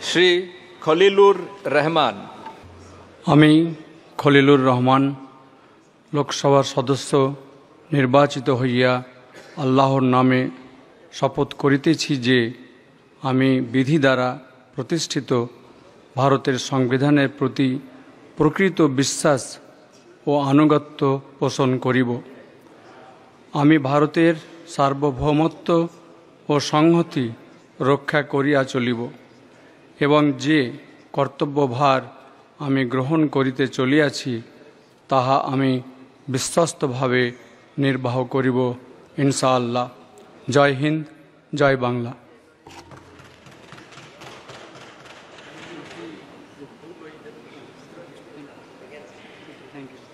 শ্রী খলিলুর রহমান। আমি খলিলুর রহমান লোকসভার সদস্য নির্বাচিত হইয়া আল্লাহর নামে শপথ করিতেছি যে আমি বিধি দ্বারা প্রতিষ্ঠিত ভারতের সংবিধানের প্রতি প্রকৃত বিশ্বাস ও আনুগত্য পোষণ করিব। আমি ভারতের সার্বভৌমত্ব ও সংহতি রক্ষা করিয়া চলিব এবং যে কর্তব্যভার আমি গ্রহণ করিতে চলিয়াছি তাহা আমি বিশ্বস্তভাবে নির্বাহ করিব ইনশাআল্লাহ। জয় হিন্দ, জয় বাংলা। Thank you.